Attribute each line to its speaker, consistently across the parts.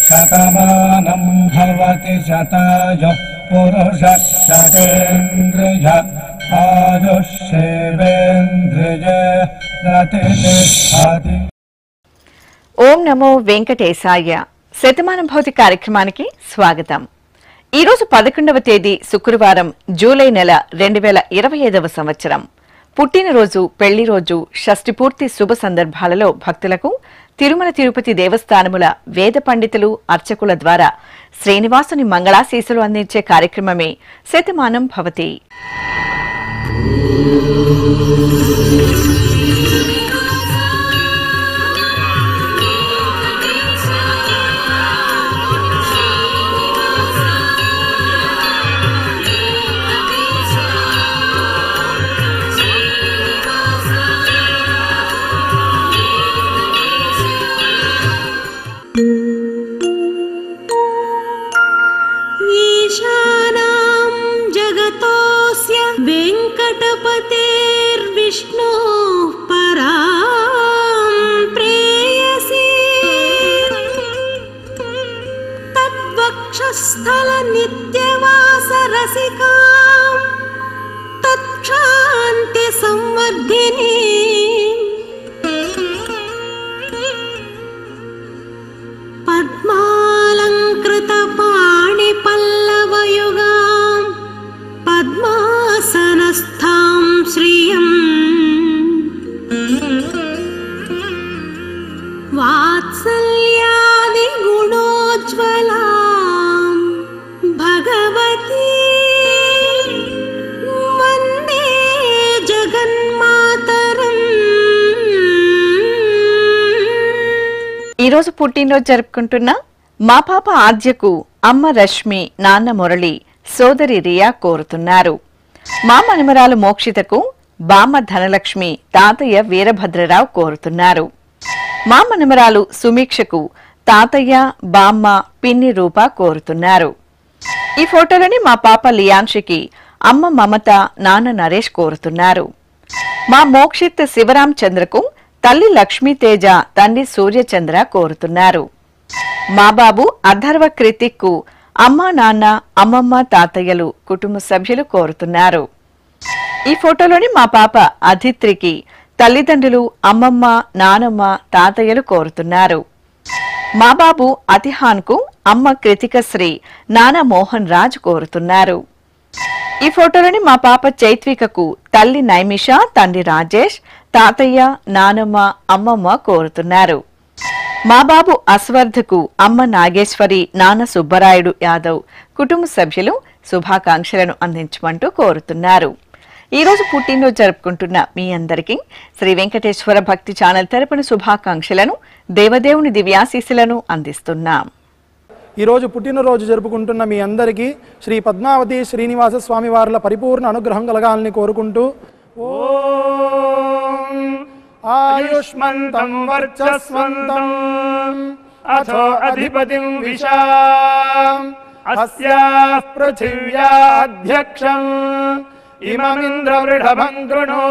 Speaker 1: శతమానం భవతి శతాయుః పురుషः శతేంద్రియ ఆయుష్యేవేంద్రియే ప్రతిష్ఠతి.
Speaker 2: ఓం నమో వెంకటేశాయ. శతమానం భవతి కార్యక్రమానికి స్వాగతం. ఈరోజు 11వ తేదీ శుక్రవారం, జూలై నెల 2025వ సంవత్సరం. పుట్టినరోజు, పెళ్లి రోజు, షష్ఠి పూర్తి శుభ సందర్భాలలో భక్తులకు తిరుమల తిరుపతి దేవస్థానముల వేద పండితులు, అర్చకుల ద్వారా శ్రీనివాసుని మంగళాశీసులు అందించే కార్యక్రమమే శతమానం భవతి.
Speaker 3: विष्णु परां प्रेयसी तद्वक्षस्थल नित्यवास रसिकां तत्क्षान्ति संवर्धिनी पद्मालंकृत पाणि पल्लवयुगां पद्मासनस्थां श्रियं वात्सल्यादि गुणोज्ज्वलां भगवती वन्दे जगन्मातरम्.
Speaker 2: ఈ రోజు పుట్టినరోజు జరుపుకుంటున్న మా పాప ఆద్యకు అమ్మ రష్మి, నాన్న మురళి, సోదరి రియా కోరుతున్నారు. మా మనమరాలు మోక్షితకు బామ్మ ధనలక్ష్మి, తాతయ్య వీరభద్రరావు కోరుతున్నారు. మా మనమరాలు సుమీక్షకు తాతయ్య, బామ్మ, పిన్ని రూప కోరుతున్నారు. ఈ ఫోటోలని మా పాప లియాంషికి అమ్మ మమత, నాన్న నరేష్ కోరుతున్నారు. మా మోక్షిత్ శివరాం చంద్రకు తల్లి లక్ష్మీతేజ, తండ్రి సూర్యచంద్ర కోరుతున్నారు. మా బాబు అథర్వ కృతిక్కు అమ్మ, నాన్న, అమ్మమ్మ, తాతయ్యలు, కుటుంబ సభ్యులు కోరుతున్నారు. ఈ ఫోటోలోని మా పాప అధిత్రికి తల్లిదండ్రులు, అమ్మమ్మ, నానమ్మ, తాతయ్యలు కోరుతున్నారు. మా బాబు అతిహాన్కు అమ్మ కృతికశ్రీ, నాన్న మోహన్ రాజ్ కోరుతున్నారు. ఈ ఫోటోలోని మా పాప చైత్వికకు తల్లి నైమిష, తండ్రి రాజేష్, తాతయ్య, నానమ్మ, అమ్మమ్మ కోరుతున్నారు. మా బాబు అస్వర్ధకు అమ్మ నాగేశ్వరి, నాన్న సుబ్బరాయుడు యాదవ్, కుటుంబ సభ్యులు శుభాకాంక్షలను అందించమంటూ కోరుతున్నారు. ఈ రోజు పుట్టినరోజు జరుపుకుంటున్న మీ అందరికీ శ్రీ వెంకటేశ్వర భక్తి ఛానల్ తరపున శుభాకాంక్షలను, దేవదేవుని దివ్యాశీస్సులను అందిస్తున్నాం.
Speaker 4: ఈరోజు పుట్టినరోజు జరుపుకుంటున్న మీ అందరికీ శ్రీ పద్మావతి శ్రీనివాస స్వామి వార్ల పరిపూర్ణ అనుగ్రహం కలగాలని కోరుకుంటూ ఓం ఆయుష్మంతం వర్చస్వంతం అథో అధిపతిం విశాం అస్యాః పృథివ్యా అధ్యక్షం ఇమమింద్ర వృఢభం కృణో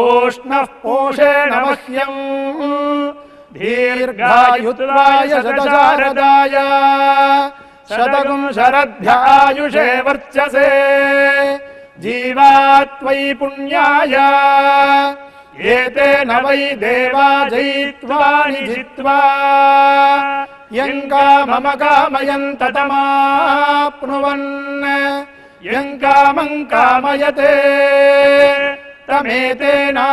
Speaker 4: ఓష్ణః పోషేణ మహ్యం దీర్ఘాయుత్వాయ శతశారదాయ శతగుం శరద్భ్యాయుషే వర్చసే జీవాత్వై పుణ్యాయ ఏతేన వై దేవా జయిత్వాని జిత్వా యం కామమ కామయంత తమాప్నువన్ యం కామం కామయతే తమేతేనాప్నోతి.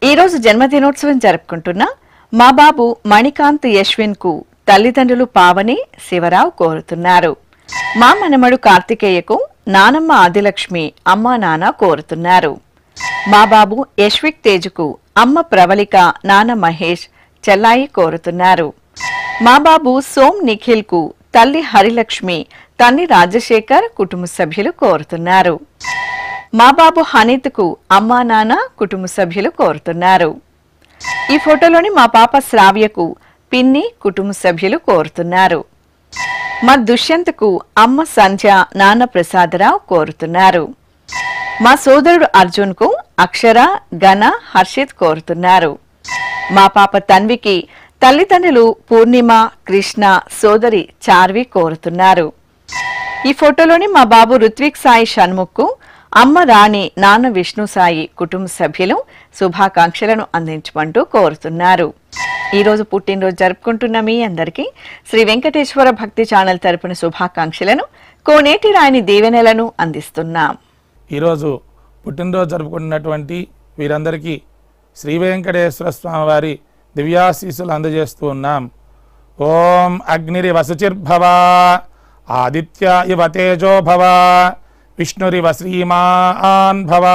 Speaker 2: ఈ రోజు జన్మదినోత్సవం జరుపుకుంటున్న మా బాబు మణికాంత్ యశ్విన్ కు తల్లిదండ్రులు పావని, శివరావు కోరుతున్నారు. మా మనమడు కార్తికేయకు నానమ్మ ఆదిలక్ష్మి, అమ్మ, నాన్న కోరుతున్నారు. మా బాబు యశ్విక్ తేజుకు అమ్మ ప్రవళిక, నాన్న మహేష్, చెల్లాయి కోరుతున్నారు. మా బాబు సోమ్ నిఖిల్ కు తల్లి హరిలక్ష్మి, తండ్రి రాజశేఖర్, కుటుంబ సభ్యులు కోరుతున్నారు. మా బాబు హనీత్ కు అమ్మా, నాన్న, కుటుంబ సభ్యులు కోరుతున్నారు. ఈ ఫోటోలోని మా పాప శ్రావ్యకు పిన్ని, కుటుంబ సభ్యులు కోరుతున్నారు. మా దుష్యంత్కు అమ్మ సంధ్య నాన్న ప్రసాదరావు కోరుతున్నారు. మా సోదరుడు అర్జున్కు అక్షర గణ హర్షిత్ కోరుతున్నారు. మా పాప తన్వికి తల్లిదండ్రులు పూర్ణిమ కృష్ణ సోదరి చార్వి కోరుతున్నారు. ఈ ఫోటోలోని మా బాబు రుత్విక్ సాయి షణ్ముఖ్కు అమ్మ రాణి నాన్న విష్ణు సాయి కుటుంబ సభ్యులు శుభాకాంక్షలను అందించమంటూ కోరుతున్నారు. ఈ రోజు పుట్టినరోజు జరుపుకుంటున్న మీ అందరికీ శ్రీ వెంకటేశ్వర భక్తి ఛానల్ తరపున శుభాకాంక్షలను కోనేటి రాయని దీవెనలను అందిస్తున్నాం.
Speaker 5: ఈరోజు పుట్టినరోజు జరుపుకుంటున్నటువంటి వీరందరికీ శ్రీ వెంకటేశ్వర స్వామి వారి దివ్యాశీస్సులు అందజేస్తూ ఉన్నాం. ఓం అగ్నిరివ శుచిర్భవ, ఆదిత్య ఇవ తేజో భవ, విష్ణురివ శ్రీమాన్ భవ,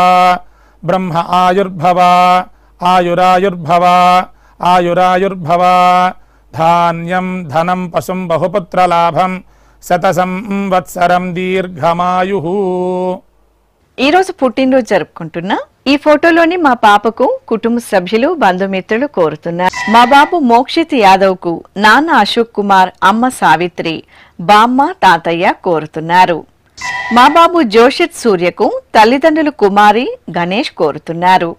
Speaker 5: బ్రహ్మ ఆయుర్భవ, ఆయురాయుర్భవ, ఆయురాయుర్భవ, ధాన్యం ధనం పశుం బహుపుత్రలాభం, శత సంవత్సరం దీర్ఘమాయు.
Speaker 2: ఈ రోజు పుట్టినరోజు జరుపుకుంటున్న ఈ ఫోటోలోని మా పాపకు కుటుంబ సభ్యులు బంధుమిత్రులు కోరుతున్నారు. మా బాబు మోక్షిత్ యాదవ్ కు నాన్న అశోక్ కుమార్ అమ్మ సావిత్రి బామ్మ తాతయ్య కోరుతున్నారు. మా బాబు జోషిత్ సూర్యకు తల్లిదండ్రులు కుమారి గణేష్ కోరుతున్నారు.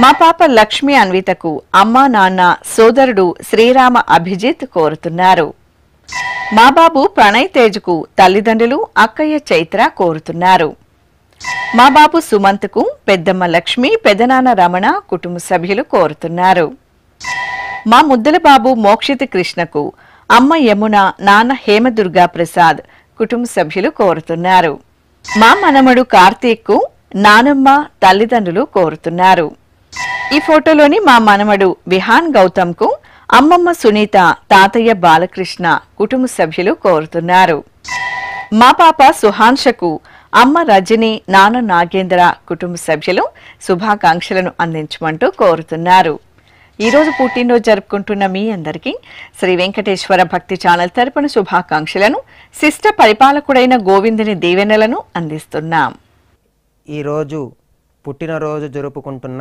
Speaker 2: మా పాప లక్ష్మి అన్వితకు అమ్మ నాన్న సోదరుడు శ్రీరామ అభిజిత్ కోరుతున్నారు. మా బాబు ప్రణయ్ తేజ్కు తల్లిదండ్రులు అక్కయ్య చైత్ర కోరుతున్నారు. మా బాబు సుమంత్కు పెద్దమ్మ లక్ష్మి పెదనాన్న రమణ కుటుంబ సభ్యులు కోరుతున్నారు. మా ముద్దల బాబు మోక్షిత్ కృష్ణకు అమ్మ యమున నాన్న హేమదుర్గా ప్రసాద్ కుటుంబ సభ్యులు కోరుతున్నారు. మా మనమడు కార్తీక్ నానమ్మ తల్లిదండ్రులు కోరుతున్నారు. ఈ ఫోటోలోని మా మనమడు విహాన్ గౌతమ్ కు అమ్మమ్మ సునీత తాతయ్య బాలకృష్ణ కుటుంబ సభ్యులు కోరుతున్నారు. మా పాప సుహాన్షకు అమ్మ రజని నాన్న నాగేంద్ర కుటుంబ సభ్యులు శుభాకాంక్షలను అందించమంటూ కోరుతున్నారు. ఈ రోజు పుట్టినరోజు జరుపుకుంటున్న మీ అందరికీ శ్రీ వెంకటేశ్వర భక్తి ఛానల్ తరపున శుభాకాంక్షలను శిష్ట పరిపాలకుడైన గోవిందుని దీవెనలను అందిస్తున్నాం.
Speaker 6: ఈరోజు పుట్టినరోజు జరుపుకుంటున్న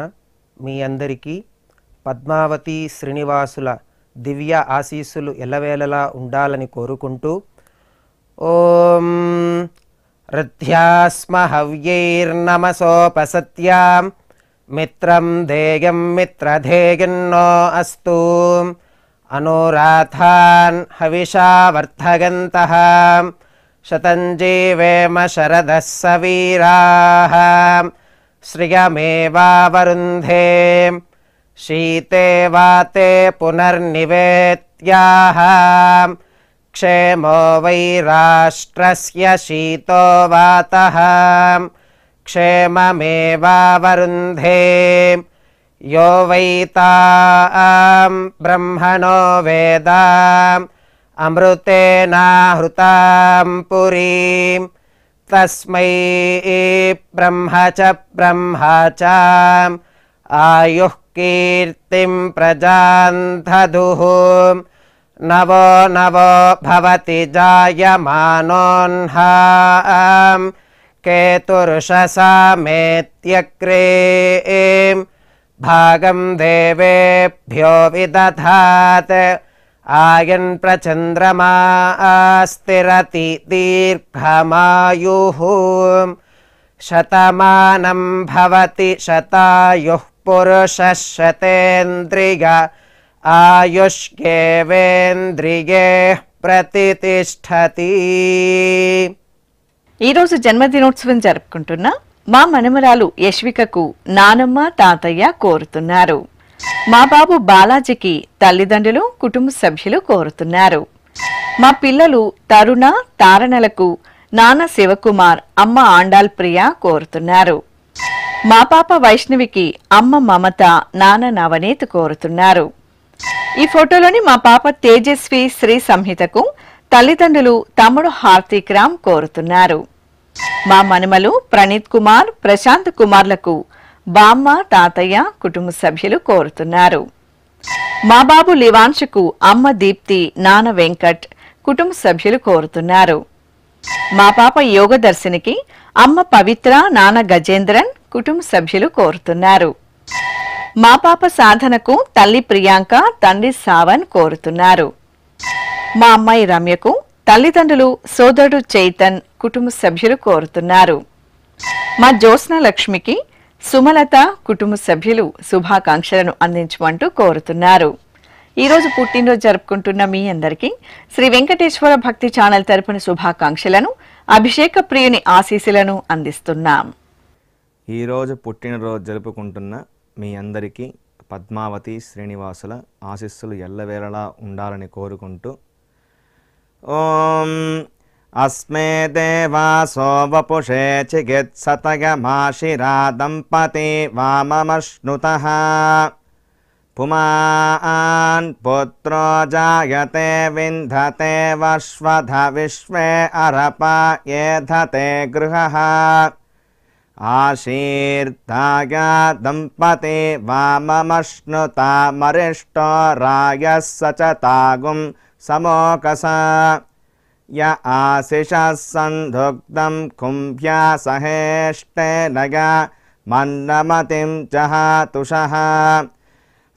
Speaker 6: మీ అందరికీ పద్మావతి శ్రీనివాసుల దివ్య ఆశీస్సులు ఎల్లవేళలా ఉండాలని కోరుకుంటూ ఓం రథ్యాస్మ హవ్యైర్నమసోపసత్యాం మిత్రం ధేయం మిత్రధేయన్నో అస్తు అనురాధాన్ హవిషా వర్ధగంతః శతం జీవేమ శరదః సవీరాః శ్రియమేవావరుంధే శీతే వాతే పునర్నివేత్యాః క్షేమో వై రాష్ట్రస్య శీతో వాతః క్షేమమేవావరుంధే యో వై తాం బ్రహ్మణో వేద అమృతేనాహృతాం పురీం తస్మై బ్రహ్మ చ ఆయుః కీర్తిం ప్రజాం దదుః నవో నవో భవతి జాయమానోన్హాం కేతుర్షసామేత్యగ్రే భాగం దేవేభ్యో విదధాత్ ఆయన్ ప్రచంద్రమా స్థిరతి దీర్ఘమాయుః శతమానం భవతి శతాయుః పురుషः శతేంద్రియ ఆయుష్యేవేంద్రియే ప్రతిష్ఠతి.
Speaker 2: ఈరోజు జన్మదినోత్సవం జరుపుకుంటున్న మా మనమరాలు యశ్వికకు నానమ్మ తాతయ్య కోరుతున్నారు. మా బాబు బాలాజీకి తల్లిదండ్రులు కుటుంబ సభ్యులు కోరుతున్నారు. మా పిల్లలు తరుణ తారణలకు నాన్న శివకుమార్ అమ్మ ఆండాల్ ప్రియ కోరుతున్నారు. మా పాప వైష్ణవికి అమ్మ మమత నాన్న నవనీత్ కోరుతున్నారు. ఈ ఫోటోలోని మా పాప తేజస్వి శ్రీ సంహితకు తల్లిదండ్రులు తమ్ముడు హార్దిక్ రామ్ కోరుతున్నారు. మా మనుమలు ప్రణీత్ కుమార్ ప్రశాంత్ కుమార్లకు బామ్మ తాతయ్య కుటుంబ సభ్యులు కోరుతున్నారు. మా బాబు లివాన్షుకు అమ్మ దీప్తి నాన్న వెంకట్ కుటుంబ సభ్యులు కోరుతున్నారు. మా పాప యోగదర్శినికి అమ్మ పవిత్ర నాన్న గజేంద్రన్ కుటుంబ సభ్యులు కోరుతున్నారు. మా పాప సాధనకు తల్లి ప్రియాంక తండ్రి సావన్ కోరుతున్నారు. మా అమ్మాయి రమ్యకు తల్లిదండ్రులు సోదరుడు చైతన్ కుటుంబ సభ్యులు కోరుతున్నారు. మా జ్యోత్స్న లక్ష్మికి సుమలత కుటుంబ సభ్యులు శుభాకాంక్షలను అందించమంటూ కోరుతున్నారు. ఈరోజు పుట్టినరోజు జరుపుకుంటున్న మీ అందరికీ శ్రీ వెంకటేశ్వర భక్తి ఛానల్ తరపున శుభాకాంక్షలను, అభిషేక ప్రియుని ఆశీస్సులను అందిస్తున్నాం.
Speaker 7: ఈరోజు పుట్టినరోజు జరుపుకుంటున్న మీ అందరికీ పద్మావతి శ్రీనివాసుల ఆశీస్సులు ఎల్లవేళలా ఉండాలని కోరుకుంటూ ఓం అస్మే దేవాసో వపుషే చికిత్సతగమాశిరా దంపతి వామమశ్నుతః పుమాన్ పుత్రో జాయతే వింధతే వశ్వధ విశ్వే అరప ఏధతే గృహః ఆశీర్దాయ దంపతి వామమశ్నుతా మరిష్టో రాయः సచతాగుం సమోకస య ఆశిషः సంధుగ్ధం కుంభ్యా సహేష్టేనయ మన్నమతిం జహాతుషః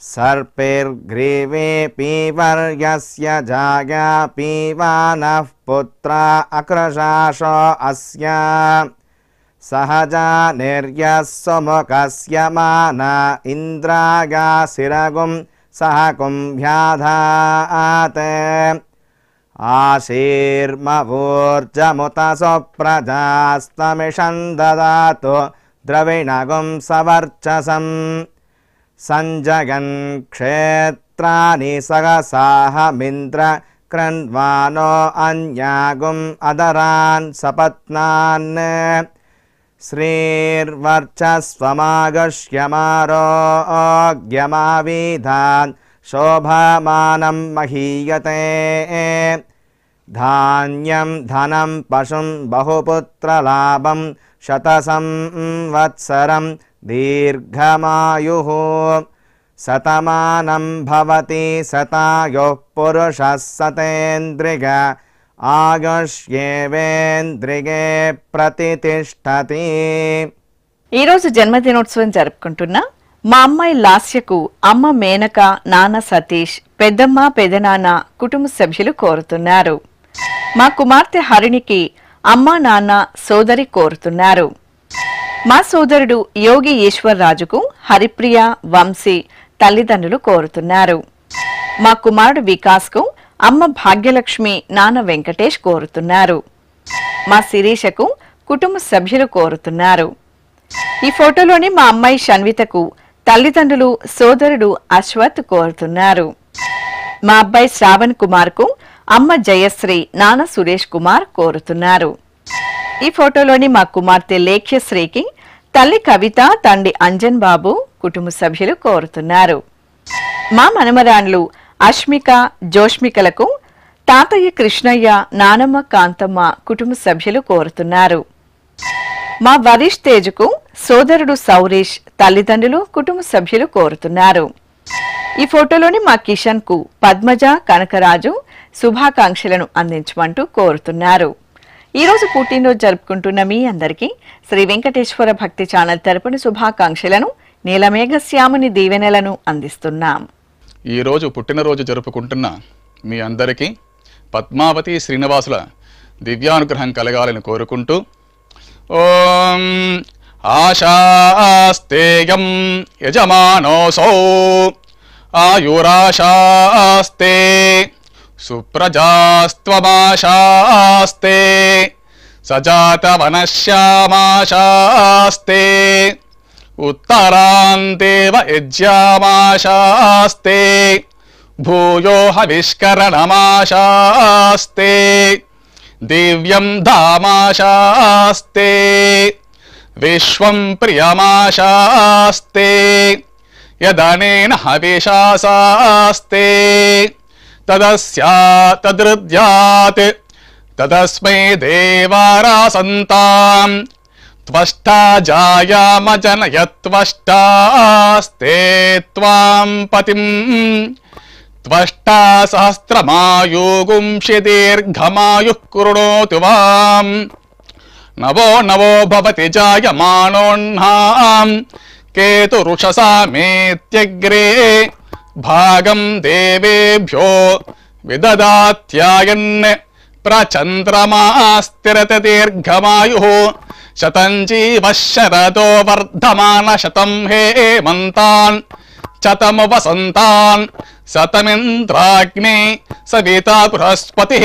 Speaker 7: సర్పిర్గ్రీవే పీవర్యస్య జాయా పీవానః పుత్రా అక్రశాశో అస్య సహజా నిర్యస్సుముఖస్య మాన ఇంద్రాగాశిరగుం సహ కుంభ్యాధాతే ఆశీర్మవూర్జముత సుప్రజాస్తమిషం దదాతు ద్రవిణగుం సవర్చసం సంజగన్ క్షేత్రాని సహసాహమింద్ర క్రన్వానో అన్యాగుం అదరాన్ సపత్నాన్ శ్రీర్వర్చస్వమాగశ్యమారోగ్యమావిధాన్ శోభమానం మహీయతే ధాన్యం ధనం పశుం బహుపుత్రలాభం శతసంవత్సరం దీర్ఘమాయుః శతమానం భవతి శతాయుః పురుషः సతేంద్రియ ఆయుష్యేవేంద్రియే ప్రతితిష్ఠతి.
Speaker 2: ఈరోజు జన్మదినోత్సవం జరుపుకుంటున్న మా అమ్మాయి లాస్యకు అమ్మ మేనక, నాన్న సతీష్, పెద్దమ్మ పెదనాన్న కుటుంబ సభ్యులు కోరుతున్నారు. మా కుమార్తె హరిణికి అమ్మ నాన్న సోదరి కోరుతున్నారు. మా సోదరుడు యోగి ఈశ్వర్రాజుకు హరిప్రియ, వంశీ తల్లిదండ్రులు కోరుతున్నారు. మా కుమారుడు వికాస్కు అమ్మ భాగ్యలక్ష్మి, నాన్న వెంకటేష్ కోరుతున్నారు. మా శిరీషకు కుటుంబ సభ్యులు కోరుతున్నారు. ఈ ఫోటోలోని మా అమ్మాయి షన్వితకు తల్లిదండ్రులు సోదరుడు అశ్వత్ కోరుతున్నారు. మా అబ్బాయి శ్రావణ్ కుమార్ కు అమ్మ జయశ్రీ, నాన్న సురేష్ కుమార్ కోరుతున్నారు. ఈ ఫోటోలోని మా కుమార్తె లేఖ్యశ్రీకి తల్లి కవిత, తండ్రి అంజన్ బాబు కుటుంబ సభ్యులు కోరుతున్నారు. మా మనమరాండ్లు అష్మిక, జోష్మికలకు తాతయ్య కృష్ణయ్య, నానమ్మ కాంతమ్మ కుటుంబ సభ్యులు కోరుతున్నారు. మా వరీష్ తేజుకు సోదరుడు సౌరీష్, తల్లిదండ్రులు కుటుంబ సభ్యులు కోరుతున్నారు. ఈ ఫోటోలోని మా కిషన్ కు పద్మజ, కనకరాజు శుభాకాంక్షలను అందించమంటూ కోరుతున్నారు. ఈరోజు పుట్టినరోజు జరుపుకుంటున్న మీ అందరికీ శ్రీ వెంకటేశ్వర భక్తి ఛానల్ తరపున శుభాకాంక్షలను, నీలమేఘశ్యాముని దీవెనలను అందిస్తున్నాం.
Speaker 8: ఈరోజు పుట్టినరోజు జరుపుకుంటున్న మీ అందరికీ పద్మావతి శ్రీనివాసుల దివ్యానుగ్రహం కలగాలని కోరుకుంటూ ఓం ఆశాస్తేయం యజమానోసౌ ఆయురాశాస్తే సుప్రజాస్త్వమాశాస్తే సజాతవనశ్యామాశాస్తే ఉత్తరాంతేవ యజ్యామాశాస్తే భూయో హవిష్కరణమాశాస్తే దివ్యం ధామాశాస్తే విశ్వం ప్రియమాశాస్తే యదనేన హవిషాశాస్తే తదస్యాతదృద్యాత్ తదస్మై దేవారాసంతాం త్వష్టా జాయామజనయత్వష్టాస్తే త్వాం పతిం త్వష్టా సహస్రమాయుగుంషి దీర్ఘమాయుః కృణోతు వాం నవో నవో భవతి జాయమానోన్నాం కేతురుషసా మేత్యగ్రే భాగం దేవేభ్యో విదదాత్యాయన్ ప్రచంద్రమా స్థిరతి దీర్ఘమాయు శతం జీవ శరదో వర్ధమాన శతం హేమంతాన్ శతము వసంతాన్ శతమింద్రాగ్ని సవితా బృహస్పతి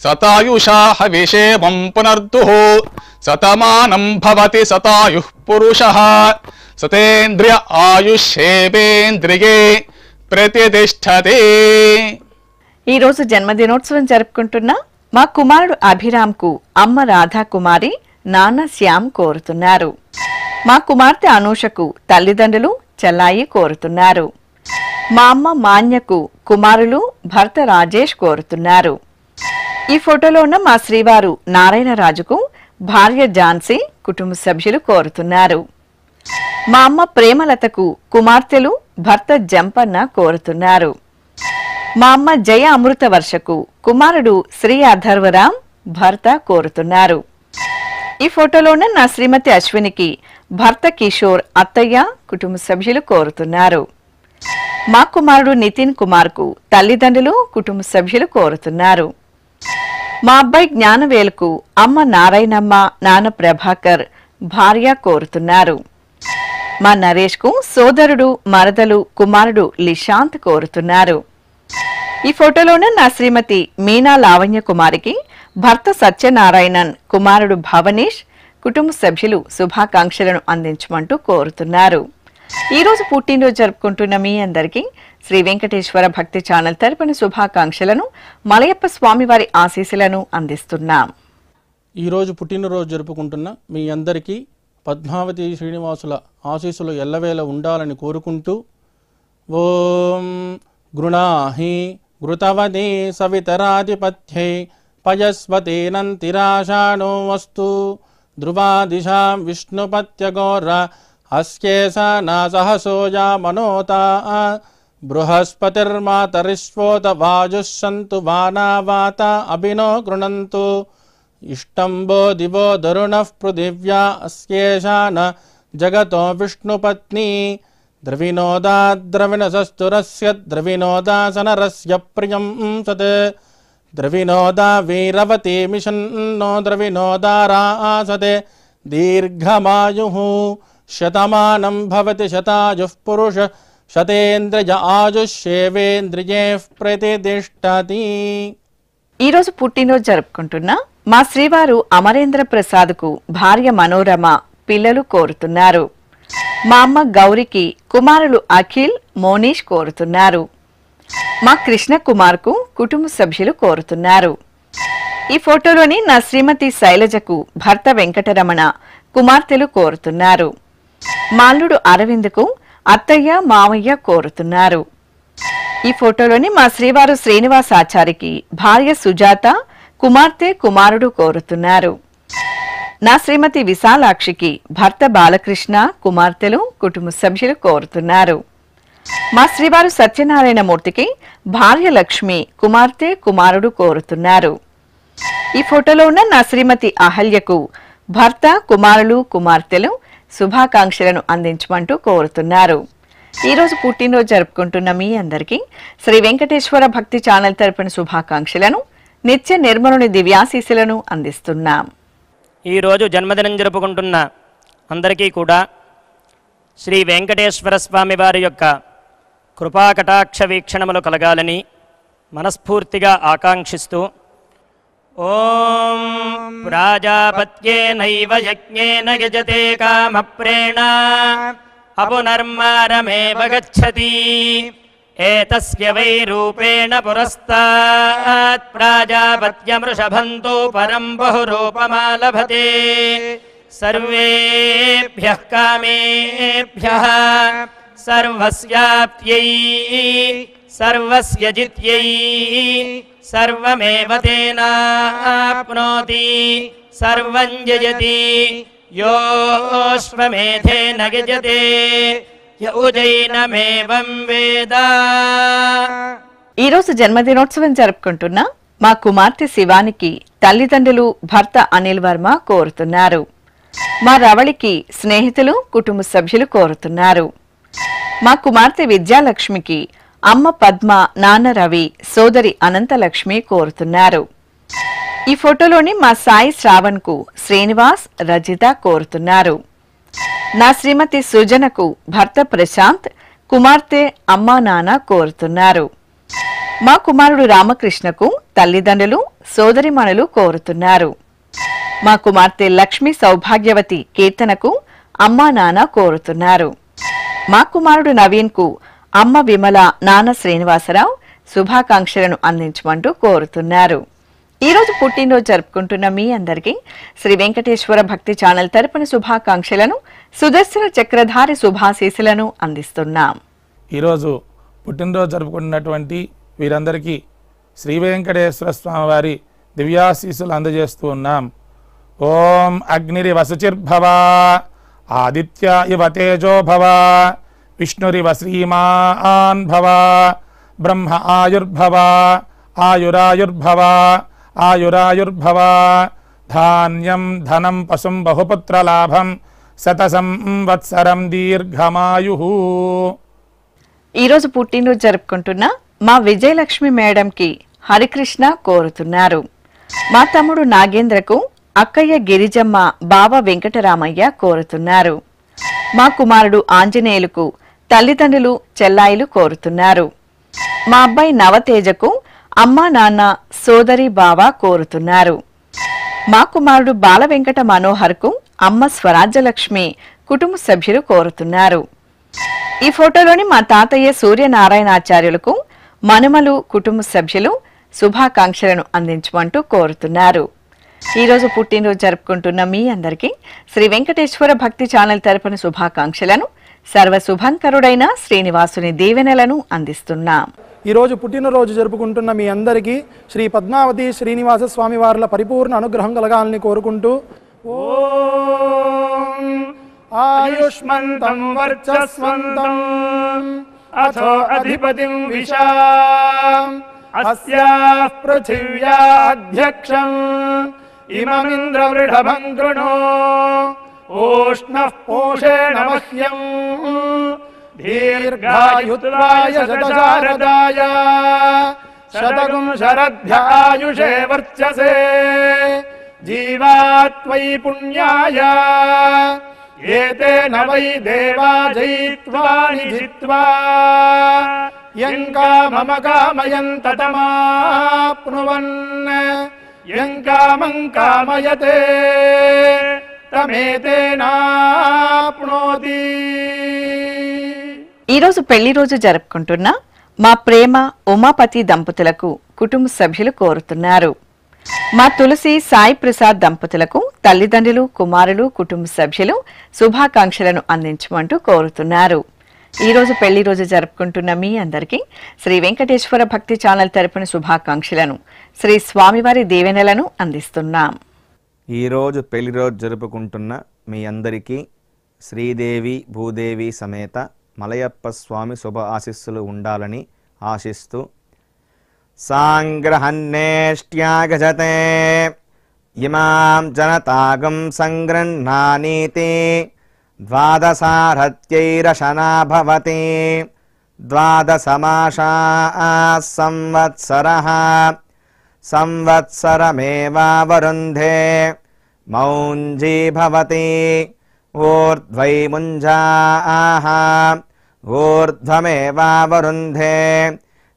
Speaker 8: శతాయుషా హవిషేమం పునర్దుః శతమానం భవతి శతాయుః పురుషః శతేంద్రియ ఆయుష్యేవేంద్రియే ప్రతిష్టతే.
Speaker 2: ఈ రోజు జన్మదినోత్సవం జరుపుకుంటున్న మా కుమారుడు అభిరామ్కు అమ్మ రాధాకుమారి నాన్న శ్యామ్ కోరుతున్నారు. మా కుమార్తె అనూషకు తల్లిదండ్రులు చెల్లాయి కోరుతున్నారు. మా అమ్మ మాన్యకు కుమారులు భర్త రాజేష్ కోరుతున్నారు. ఈ ఫోటోలో ఉన్న మా శ్రీవారు నారాయణరాజుకు భార్య ఝాన్సీ కుటుంబ సభ్యులు కోరుతున్నారు. మా అమ్మ ప్రేమలతకు కుమార్తెలు భర్త జంపన్న కోరుతున్నారు. మా అమ్మ జయ అమృత వర్షకు కుమారుడు శ్రీ అథర్వరాం భర్త కోరుతున్నారు. ఈ ఫోటోలో ఉన్న నా శ్రీమతి అశ్వినికి భర్త కిషోర్ అత్తయ్య కుటుంబ సభ్యులు కోరుతున్నారు. మా కుమారుడు నితిన్ కుమార్కు తల్లిదండ్రులు కుటుంబ సభ్యులు కోరుతున్నారు. మా అబ్బాయి జ్ఞానవేలుకు అమ్మ నారాయణమ్మ నాన్న ప్రభాకర్ భార్య కోరుతున్నారు. మా నరేష్కు సోదరుడు మరదలు కుమారుడు లిశాంత్ కోరుతున్నారు. ఈ ఫోటోలోనే నా శ్రీమతి మీనా లావణ్య కుమారికి భర్త సత్యనారాయణన్ కుమారుడు భవనీష్ కుటుంబ సభ్యులు శుభాకాంక్షలను అందించమంటూ కోరుతున్నారు. ఈ రోజు పుట్టినరోజు జరుపుకుంటున్న మీ అందరికీ శ్రీ వెంకటేశ్వర భక్తి ఛానల్ తరపున శుభాకాంక్షలను మలయప్ప స్వామివారి ఆశీస్సులను అందిస్తున్నాం.
Speaker 9: ఈరోజు పుట్టినరోజు జరుపుకుంటున్న మీ అందరికీ పద్మావతి శ్రీనివాసుల ఆశీస్సులు ఎల్లవేళ ఉండాలని కోరుకుంటూ ఓం గృణాహి ఘృతవదే సవితరాధిపత్యై పయస్వతేనంతిరాషాణో వస్తు ధ్రువాదిశాం విష్ణుపత్యగోర అస్యేషా నాసహసోజా మనోతా బృహస్పతిర్మాతరిష్వోత వాయుః సంతు వానావాత అభినో గృణంతు ఇష్టంబో దివో దరుణః పృథివ్యా అస్యేషా న జగతో విష్ణుపత్ని ద్రవినోదా ద్రవిణసస్తురస్య ద్రవినోదాసనరస్య ప్రియం సత్ ద్రవినోదా వీరవతే మిషన్నో ద్రవినోదారాసతే దీర్ఘమాయుః శతమానం భవతి శతాయుః పురుష శతేంద్రియ ఆయుష్యేవేంద్రియే ప్రతిష్టతి.
Speaker 2: ఈరోజు పుట్టినరోజు జరుపుకుంటున్న మా శ్రీవారు అమరేంద్ర ప్రసాద్కు భార్య మనోరమ పిల్లలు కోరుతున్నారు. మా అమ్మ గౌరికి కుమారులు అఖిల్ మోనీష్ కోరుతున్నారు. మా కృష్ణ కుమార్కు కుటుంబ సభ్యులు కోరుతున్నారు. ఈ ఫోటోలోని నా శ్రీమతి శైలజకు భర్త వెంకటరమణ కుమార్తెలు కోరుతున్నారు. మాల్లుడు అరవింద్కు అత్తయ్య మామయ్య కోరుతున్నారు. ఈ ఫోటోలోని మా శ్రీవారు శ్రీనివాసాచారికి భార్య సుజాత కుమార్తె కుమారుడు కోరుతున్నారు. నా శ్రీమతి విశాలాక్షికి భర్త బాలకృష్ణ కుమార్తెలు కుటుంబ సభ్యులు కోరుతున్నారు. మా శ్రీవారు సత్యనారాయణమూర్తికి భార్య లక్ష్మి కుమార్తె కుమారుడు కోరుతున్నారు. ఈ ఫోటోలో ఉన్న నా శ్రీమతి అహల్యకు భర్త కుమారులు కుమార్తెలు శుభాకాంక్షలను అందించమంటూ కోరుతున్నారు. ఈ రోజు పుట్టినరోజు జరుపుకుంటున్న మీ అందరికీ శ్రీ వెంకటేశ్వర భక్తి ఛానల్ తరపున శుభాకాంక్షలను నిత్య నిర్మలుని దివ్యాశీస్సులను అందిస్తున్నాం.
Speaker 10: ఈరోజు జన్మదినం జరుపుకుంటున్న అందరికీ కూడా శ్రీ వెంకటేశ్వర స్వామి వారి యొక్క కృపాకటాక్ష వీక్షణములు కలగాలని మనస్ఫూర్తిగా ఆకాంక్షిస్తూ ఓం ప్రాజాపత్యేనైవ యజ్ఞేన యజతే కామప్రేణ అపునర్మారమేవ గచ్చతి ఏతస్య వై రూపేణ పురస్తాత్ ప్రాజాపత్యమృషభంతో పరం బహురూపమాలభతే సర్వేభ్యః కామేభ్యః సర్వస్యాప్త్యై సర్వస్య జిత్యై సర్వమేవ తేనాప్నోతి సర్వం జయతి యోశ్వమేధేన యజతే యఉజైనమేవం వేద.
Speaker 2: ఈరోజు జన్మదినోత్సవం జరుపుకుంటున్న మా కుమార్తె శివానికి తల్లిదండ్రులు భర్త అనిల్ వర్మ కోరుతున్నారు. మా రవళికి స్నేహితులు కుటుంబ సభ్యులు కోరుతున్నారు. మా కుమార్తె విద్యాలక్ష్మికి అమ్మ పద్మ నాన్న రవి సోదరి అనంతలక్ష్మి కోరుతున్నారు. ఈ ఫోటోలోని మా సాయి శ్రావణ్ కు శ్రీనివాస్ రజిత కోరుతున్నారు. నా శ్రీమతి సుజనకు భర్త ప్రశాంత్, కుమార్తె అమ్మా నాన్న కోరుతున్నారు. మా కుమారుడు రామకృష్ణకు తల్లిదండ్రులు సోదరిమణులు కోరుతున్నారు. మా కుమార్తె లక్ష్మి సౌభాగ్యవతి కీర్తనకు అమ్మా నాన్న కోరుతున్నారు. మా కుమారుడు నవీన్ కు అమ్మ విమల నాన్న శ్రీనివాసరావు శుభాకాంక్షలను అందించమంటూ కోరుతున్నారు. ఈ రోజు పుట్టినరోజు జరుపుకుంటున్న మీ అందరికీ శ్రీ వెంకటేశ్వర భక్తి ఛానల్ తరపున శుభాకాంక్షలను, సుదర్శన చక్రధారి శుభాశీస్సులను అందిస్తున్నాం.
Speaker 5: ఈరోజు పుట్టినరోజు జరుపుకుంటున్నటువంటి వీరందరికీ శ్రీ వెంకటేశ్వర స్వామి వారి దివ్యాశీస్సులు అందజేస్తూ ఉన్నాం. ఓం అగ్నిరివ శుచిర్భవ, ఆదిత్య ఇవ తేజో భవ, విష్ణురివ శ్రీమాన్ భవ, బ్రహ్మ ఆయుర్భవ, ఆయురాయుర్భవ, ఆయురాయుర్భవ, ధాన్యం ధనం పశుం బహుపుత్రలాభం, శతసంవత్సరం దీర్ఘమాయు.
Speaker 2: ఈరోజు పుట్టినరోజు జరుపుకుంటున్న మా విజయలక్ష్మి మేడంకి హరికృష్ణ కోరుతున్నారు. మా తమ్ముడు నాగేంద్రకు అక్కయ్య గిరిజమ్మ, బావ వెంకటరామయ్య కోరుతున్నారు. మా కుమారుడు ఆంజనేయులకు తల్లిదండ్రులు చెల్లాయిలు కోరుతున్నారు. మా అబ్బాయి నవతేజకు అమ్మా నాన్న సోదరి బావ కోరుతున్నారు. మా కుమారుడు బాల వెంకట మనోహర్కు అమ్మ స్వరాజ్యలక్ష్మి కుటుంబ సభ్యులు కోరుతున్నారు. ఈ ఫోటోలోని మా తాతయ్య సూర్యనారాయణాచార్యులకు మనుమలు కుటుంబ సభ్యులు శుభాకాంక్షలను అందించమంటూ కోరుతున్నారు. ఈ రోజు పుట్టినరోజు జరుపుకుంటున్న మీ అందరికీ శ్రీ వెంకటేశ్వర భక్తి ఛానల్ తరపున శుభాకాంక్షలను, సర్వశుభంకరుడైన శ్రీనివాసుని దీవెనలను అందిస్తున్నాం.
Speaker 4: ఈ రోజు పుట్టినరోజు జరుపుకుంటున్న మీ అందరికీ శ్రీ పద్మావతి శ్రీనివాస స్వామి వార్ల పరిపూర్ణ అనుగ్రహం కలగాలని కోరుకుంటూ ఓం ఆయుష్మంతం వర్చస్వంతం అథో అధిపతిం విశాం అస్యాః పృథివ్యా అధ్యక్షం ఇమమింద్రవృఢభం కృణో ఓష్ణః పోషేణ మహ్యం దీర్ఘాయుత్వాయ శతశారదాయ శతగుం శరధ్యాయుషే వర్చసే జీవాత్వై పుణ్యాయ ఏతేన వై దేవా జయిత్వాని జిత్వా యం కామమ కామయం తతమాప్నువన్ యం కామం కామయతే తమేతేనాప్నోతి.
Speaker 2: ఈరోజు పెళ్లి రోజు జరుపుకుంటున్న మా ప్రేమ ఉమాపతి దంపతులకు కుటుంబ సభ్యులు కోరుతున్నారు. మా తులసి సాయి ప్రసాద్ దంపతులకు తల్లిదండ్రులు కుమారులు కుటుంబ సభ్యులు శుభాకాంక్షలను అందించమంటూ కోరుతున్నారు. ఈ రోజు పెళ్లి రోజు జరుపుకుంటున్న మీ అందరికీ శ్రీ వెంకటేశ్వర భక్తి ఛానల్ తరపున శుభాకాంక్షలను, శ్రీ స్వామివారి దీవెనలను అందిస్తున్నాం.
Speaker 7: ఈరోజు పెళ్లి రోజు జరుపుకుంటున్న మీ అందరికీ శ్రీదేవి భూదేవి సమేత మలయప్ప స్వామి శుభ ఆశీస్సులు ఉండాలని ఆశిస్తూ సాంగ్రహన్నేష్ట్యాగజతే ఇమాం జనతాగం సంగృహ్ణానీతి ద్వాదశారత్యైరశనా భవతి ద్వాదశమాసా సంవత్సరః సంవత్సరమేవావరుంధే మౌంజీ భవతి ఊర్ధ్వై ముంజాః ఊర్ధ్వమేవావరుంధే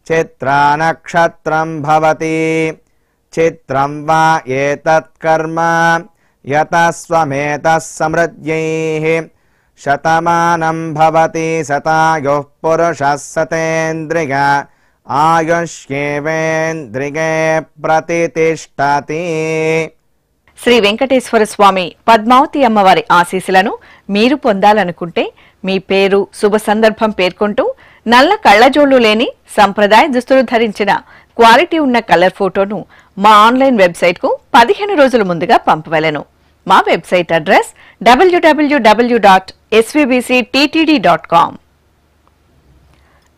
Speaker 7: చిత్రా నక్షత్రం భవతి చిత్రం వా ఏతత్ కర్మ యతస్వమేతః సమృద్ధ్యైః శతమానం భవతి శతాయుః పురుషः శతేంద్రియ ఆయుష్యేవేంద్రియే ప్రతితిష్టతి.
Speaker 2: శ్రీ వెంకటేశ్వర స్వామి పద్మావతి అమ్మవారి ఆశీస్సులను మీరు పొందాలనుకుంటే మీ పేరు శుభ సందర్భం పేర్కొంటూ నల్ల కళ్లజోళ్లు లేని సంప్రదాయ దుస్తులు ధరించిన క్వాలిటీ ఉన్న కలర్ ఫోటోను మా ఆన్లైన్ వెబ్సైట్ కు 15 రోజుల ముందుగా పంపవలెను. మా వెబ్సైట్ అడ్రస్ www.svbcttd.com.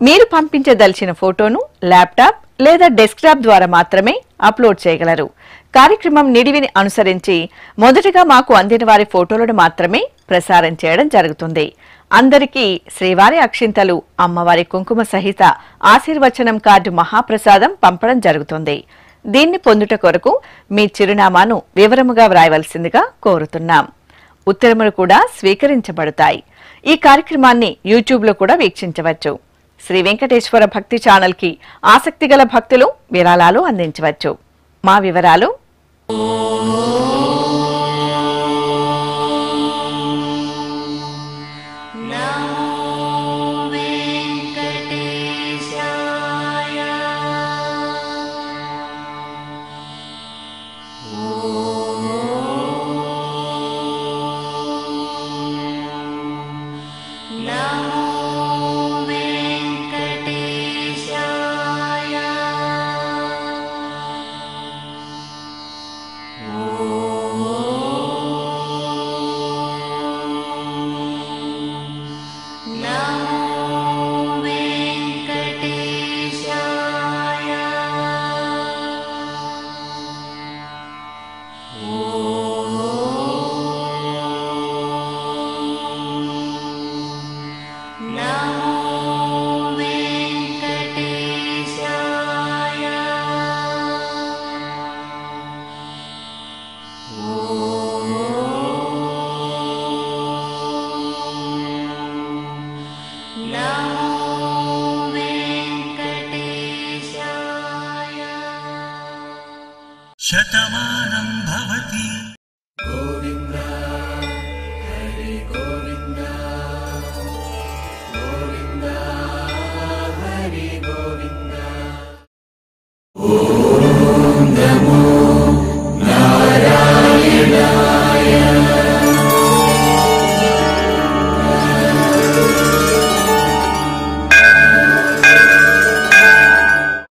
Speaker 2: మీరు పంపించదలిచిన ఫోటోను ల్యాప్టాప్ లేదా డెస్క్టాప్ ద్వారా మాత్రమే అప్లోడ్ చేయగలరు. కార్యక్రమం నిడివిని అనుసరించి మొదటగా మాకు అందిన వారి ఫోటోలను మాత్రమే ప్రసారం చేయడం జరుగుతుంది. అందరికీ శ్రీవారి అక్షింతలు, అమ్మవారి కుంకుమ సహిత ఆశీర్వచనం కార్డు మహాప్రసాదం పంపడం జరుగుతుంది. దీన్ని పొందుట కొరకు మీ చిరునామాను వివరముగా వ్రాయవలసిందిగా కోరుతున్నాం. ఉత్తరములు కూడా స్వీకరించబడతాయి. ఈ కార్యక్రమాన్ని యూట్యూబ్లో కూడా వీక్షించవచ్చు. శ్రీ వెంకటేశ్వర భక్తి ఛానల్కి ఆసక్తిగల భక్తులు విరాళాలు అందించవచ్చు. మా వివరాలు:
Speaker 11: శతమానం